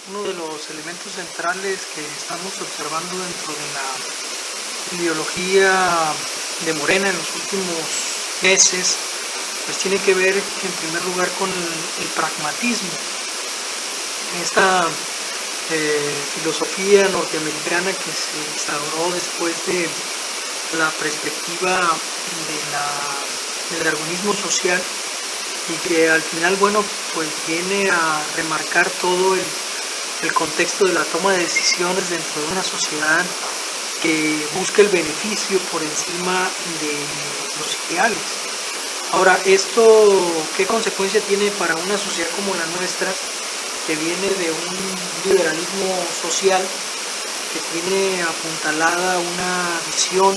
Uno de los elementos centrales que estamos observando dentro de la ideología de Morena en los últimos meses, pues tiene que ver en primer lugar con el pragmatismo. Esta filosofía norteamericana que se instauró después de la perspectiva del darwinismo social y que al final, bueno, pues viene a remarcar todo el contexto de la toma de decisiones dentro de una sociedad que busca el beneficio por encima de los ideales. Ahora, ¿esto qué consecuencia tiene para una sociedad como la nuestra, que viene de un liberalismo social, que tiene apuntalada una visión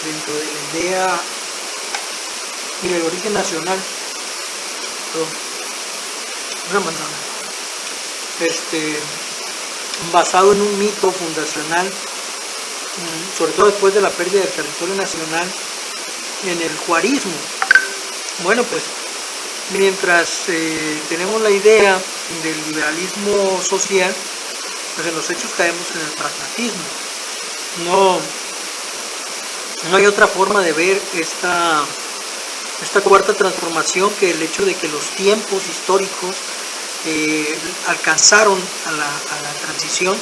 dentro de la idea y del origen nacional? Perdón, una manzana. Basado en un mito fundacional, sobre todo después de la pérdida del territorio nacional, en el juarismo. Bueno, pues mientras tenemos la idea del liberalismo social, pues en los hechos caemos en el pragmatismo. No hay otra forma de ver esta cuarta transformación que el hecho de que los tiempos históricos alcanzaron a la transición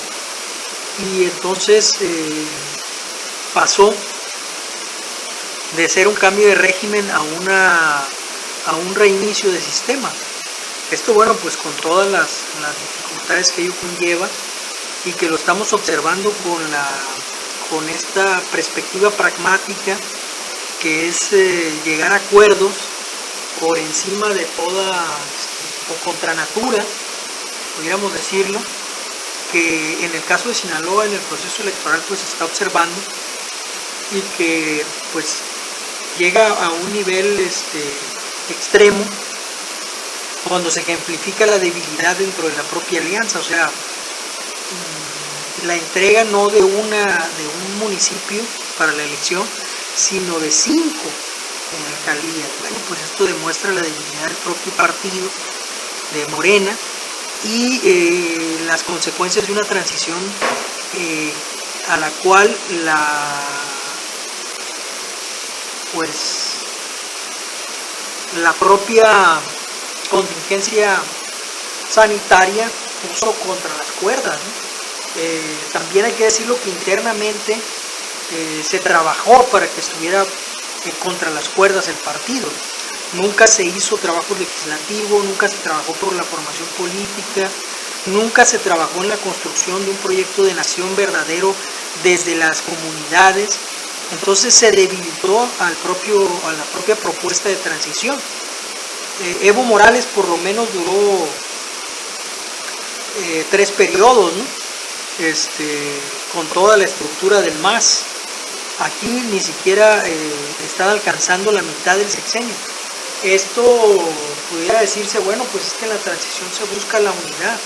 y entonces pasó de ser un cambio de régimen a un reinicio de sistema. Esto, bueno, pues con todas las dificultades que ello conlleva y que lo estamos observando con esta perspectiva pragmática que es llegar a acuerdos por encima de toda o contra natura, pudiéramos decirlo, que en el caso de Sinaloa en el proceso electoral pues se está observando y que pues llega a un nivel extremo cuando se ejemplifica la debilidad dentro de la propia alianza, o sea, la entrega no de un municipio para la elección, sino de 5 alcaldías. Bueno, pues esto demuestra la debilidad del propio partido de Morena y las consecuencias de una transición a la cual la propia contingencia sanitaria puso contra las cuerdas, ¿no? También hay que decirlo que internamente se trabajó para que estuviera contra las cuerdas el partido. Nunca se hizo trabajo legislativo, nunca se trabajó por la formación política, nunca se trabajó en la construcción de un proyecto de nación verdadero desde las comunidades. Entonces se debilitó a la propia propuesta de transición. Evo Morales por lo menos duró 3 periodos, ¿no? Con toda la estructura del MAS. Aquí ni siquiera están alcanzando la mitad del sexenio. Esto pudiera decirse, bueno, pues es que en la transición se busca la unidad.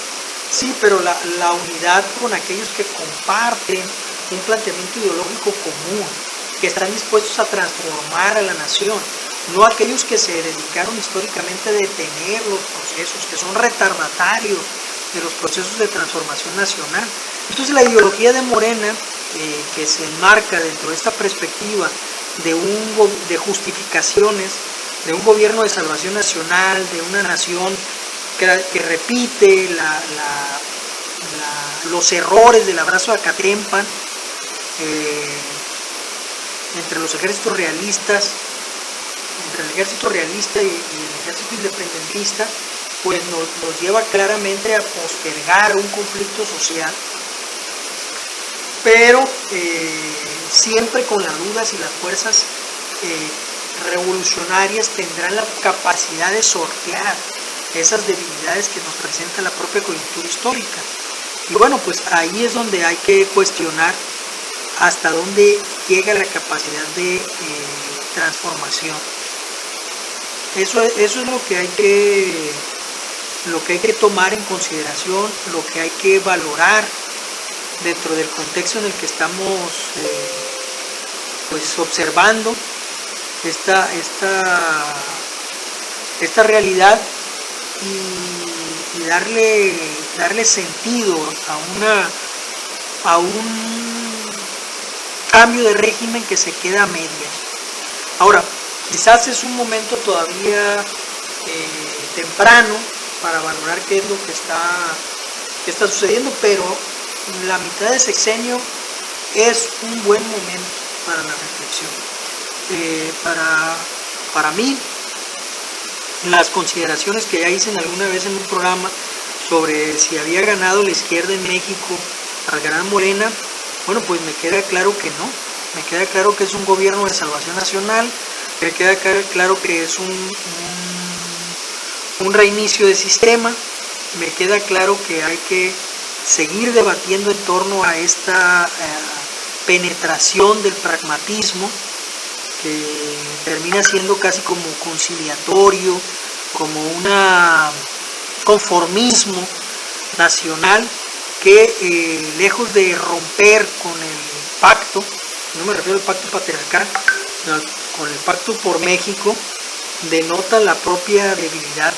Sí, pero la unidad con aquellos que comparten un planteamiento ideológico común, que están dispuestos a transformar a la nación, no aquellos que se dedicaron históricamente a detener los procesos, que son retardatarios de los procesos de transformación nacional. Entonces la ideología de Morena, que se enmarca dentro de esta perspectiva de justificaciones, de un gobierno de salvación nacional, de una nación que repite los errores del abrazo a Acatempan, entre los ejércitos realistas, entre el ejército realista y el ejército independentista, pues nos lleva claramente a postergar un conflicto social, pero siempre con las dudas y las fuerzas revolucionarias tendrán la capacidad de sortear esas debilidades que nos presenta la propia coyuntura histórica. Y bueno, pues ahí es donde hay que cuestionar hasta dónde llega la capacidad de transformación. Eso es lo que hay que tomar en consideración, lo que hay que valorar dentro del contexto en el que estamos pues observando esta realidad y darle darle sentido a un cambio de régimen que se queda a medias. Ahora, quizás es un momento todavía temprano para valorar qué es lo que está sucediendo, pero la mitad de sexenio es un buen momento para la reflexión. Para mí, las consideraciones que ya hice alguna vez en un programa sobre si había ganado la izquierda en México al ganar Morena, bueno, pues me queda claro que no. Me queda claro que es un gobierno de salvación nacional, me queda claro que es un reinicio de sistema, me queda claro que hay que seguir debatiendo en torno a esta penetración del pragmatismo que termina siendo casi como conciliatorio, como un conformismo nacional que lejos de romper con el pacto, no me refiero al pacto patriarcal, sino con el pacto por México, denota la propia debilidad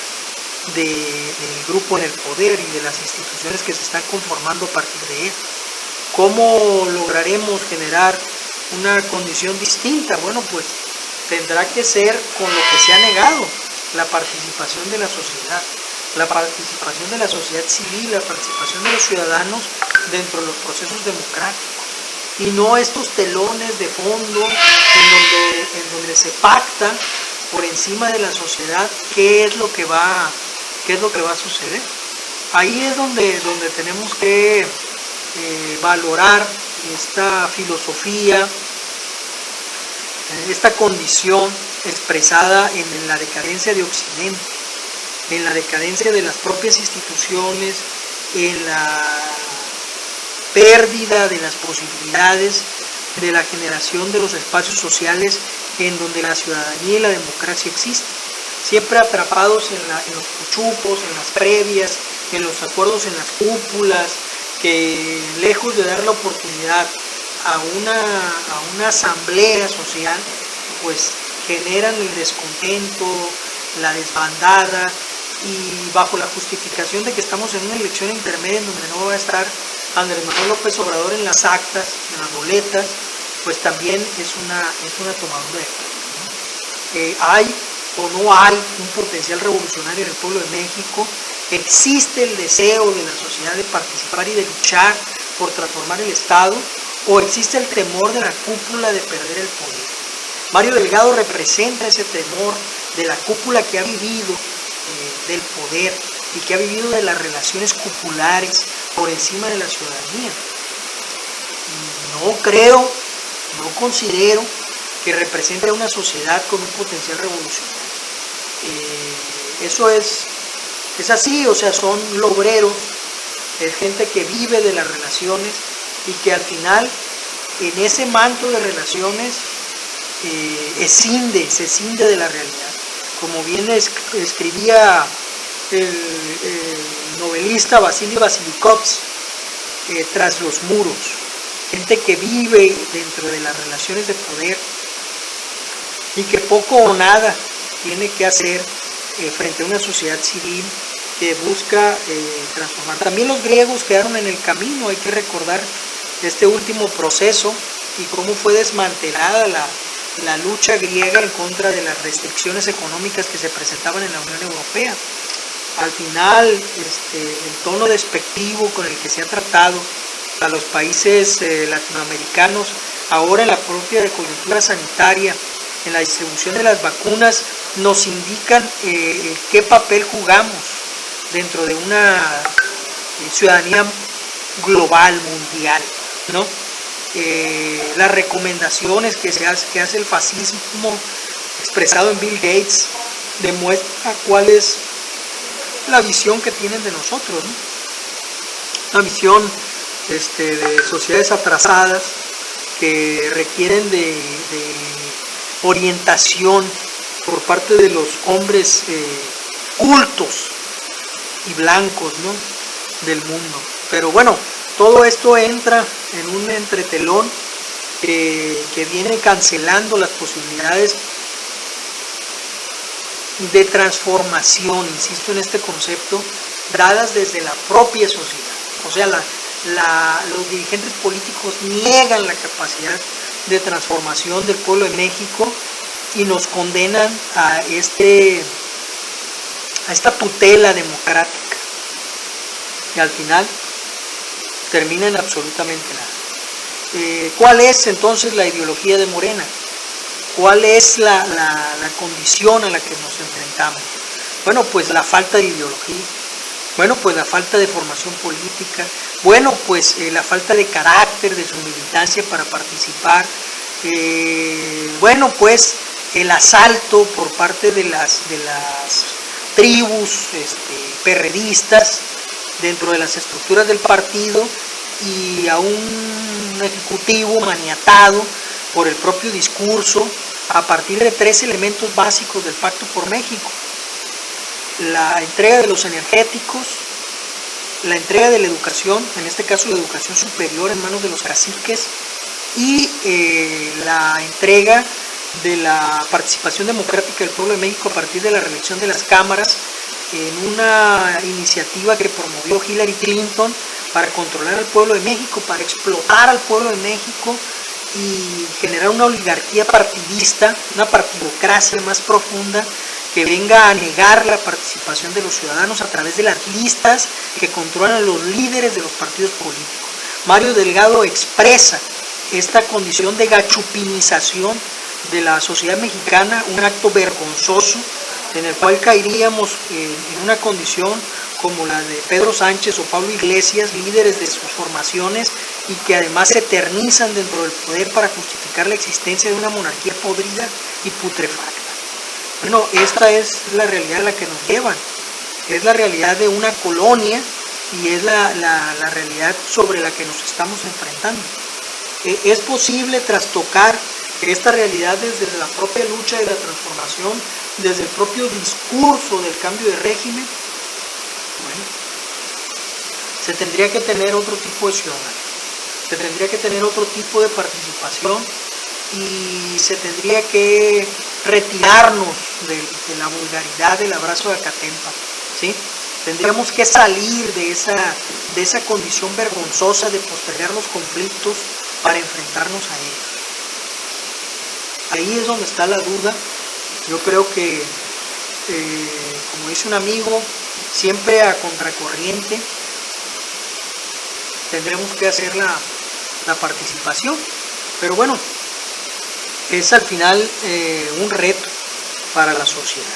del grupo en el poder y de las instituciones que se están conformando a partir de él. ¿Cómo lograremos generar una condición distinta? Bueno, pues tendrá que ser con lo que se ha negado, la participación de la sociedad, la participación de la sociedad civil, la participación de los ciudadanos dentro de los procesos democráticos, y no estos telones de fondo en donde se pacta por encima de la sociedad qué es lo que va a suceder. Ahí es donde tenemos que valorar esta filosofía, esta condición expresada en la decadencia de Occidente, en la decadencia de las propias instituciones, en la pérdida de las posibilidades de la generación de los espacios sociales en donde la ciudadanía y la democracia existen, siempre atrapados en los cuchupos, en las previas, en los acuerdos en las cúpulas, que lejos de dar la oportunidad a una asamblea social, pues generan el descontento, la desbandada, y bajo la justificación de que estamos en una elección intermedia en donde no va a estar Andrés Manuel López Obrador en las actas, en las boletas, pues también es una tomadura de pelo, ¿no? ¿Hay o no hay un potencial revolucionario en el pueblo de México? ¿Existe el deseo de la sociedad de participar y de luchar por transformar el Estado? ¿O existe el temor de la cúpula de perder el poder? Mario Delgado representa ese temor de la cúpula que ha vivido del poder y que ha vivido de las relaciones cupulares por encima de la ciudadanía. No considero que represente a una sociedad con un potencial revolucionario. Eso es así, o sea, son logreros, es gente que vive de las relaciones y que al final en ese manto de relaciones se escinde de la realidad. Como bien escribía el novelista Vasily Vasilykovsky, tras los muros, gente que vive dentro de las relaciones de poder y que poco o nada tiene que hacer frente a una sociedad civil que busca transformar. También los griegos quedaron en el camino, hay que recordar este último proceso y cómo fue desmantelada la lucha griega en contra de las restricciones económicas que se presentaban en la Unión Europea. Al final, el tono despectivo con el que se ha tratado a los países latinoamericanos, ahora en la propia coyuntura sanitaria, en la distribución de las vacunas, nos indican qué papel jugamos dentro de una ciudadanía global, mundial, ¿no? Las recomendaciones que hace el fascismo expresado en Bill Gates demuestra cuál es la visión que tienen de nosotros, ¿no? Una visión de sociedades atrasadas que requieren de orientación por parte de los hombres cultos y blancos, ¿no?, del mundo. Pero bueno, todo esto entra en un entretelón que viene cancelando las posibilidades de transformación, insisto en este concepto, dadas desde la propia sociedad. O sea, los dirigentes políticos niegan la capacidad de transformación del pueblo de México y nos condenan a esta tutela democrática. Y al final termina en absolutamente nada. ¿Cuál es entonces la ideología de Morena? ¿Cuál es la condición a la que nos enfrentamos? Bueno, pues la falta de ideología. Bueno, pues la falta de formación política. Bueno, pues la falta de carácter de su militancia para participar. Bueno, pues el asalto por parte de las tribus perredistas dentro de las estructuras del partido y a un ejecutivo maniatado por el propio discurso a partir de 3 elementos básicos del Pacto por México: la entrega de los energéticos, la entrega de la educación, en este caso la educación superior en manos de los caciques, y la entrega de la participación democrática del pueblo de México a partir de la reelección de las cámaras, en una iniciativa que promovió Hillary Clinton para controlar al pueblo de México, para explotar al pueblo de México y generar una oligarquía partidista, una partidocracia más profunda que venga a negar la participación de los ciudadanos a través de las listas que controlan a los líderes de los partidos políticos. Mario Delgado expresa esta condición de gachupinización de la sociedad mexicana, un acto vergonzoso en el cual caeríamos en una condición como la de Pedro Sánchez o Pablo Iglesias, líderes de sus formaciones y que además se eternizan dentro del poder para justificar la existencia de una monarquía podrida y putrefacta. Bueno, esta es la realidad a la que nos llevan, es la realidad de una colonia y es la realidad sobre la que nos estamos enfrentando. Es posible trastocar esta realidad desde la propia lucha de la transformación, desde el propio discurso del cambio de régimen. Bueno, se tendría que tener otro tipo de ciudadanía, se tendría que tener otro tipo de participación y se tendría que retirarnos de la vulgaridad del abrazo de Acatempa, ¿sí? Tendríamos que salir de esa condición vergonzosa de postergar los conflictos para enfrentarnos a ellos. Ahí es donde está la duda. Yo creo que, como dice un amigo, siempre a contracorriente tendremos que hacer la participación. Pero bueno, es al final un reto para la sociedad.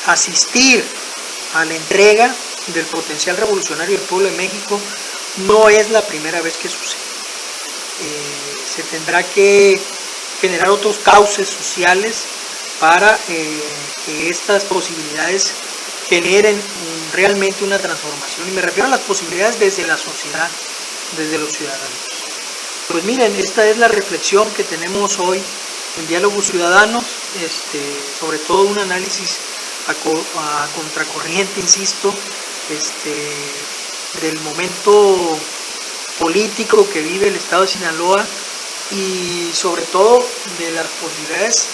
Asistir a la entrega del potencial revolucionario del pueblo de México no es la primera vez que sucede. Se tendrá que generar otros cauces sociales para que estas posibilidades generen realmente una transformación. Y me refiero a las posibilidades desde la sociedad, desde los ciudadanos. Pues miren, esta es la reflexión que tenemos hoy en Diálogos Ciudadanos, sobre todo un análisis a contracorriente, insisto, del momento político que vive el estado de Sinaloa y sobre todo de las posibilidades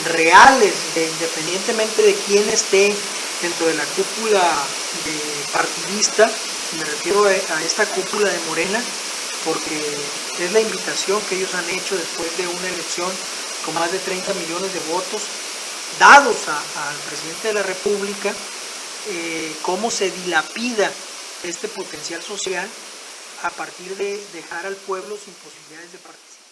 reales, independientemente de quién esté dentro de la cúpula partidista. Me refiero a esta cúpula de Morena, porque es la invitación que ellos han hecho después de una elección con más de 30 millones de votos dados al presidente de la República, cómo se dilapida este potencial social a partir de dejar al pueblo sin posibilidades de participar.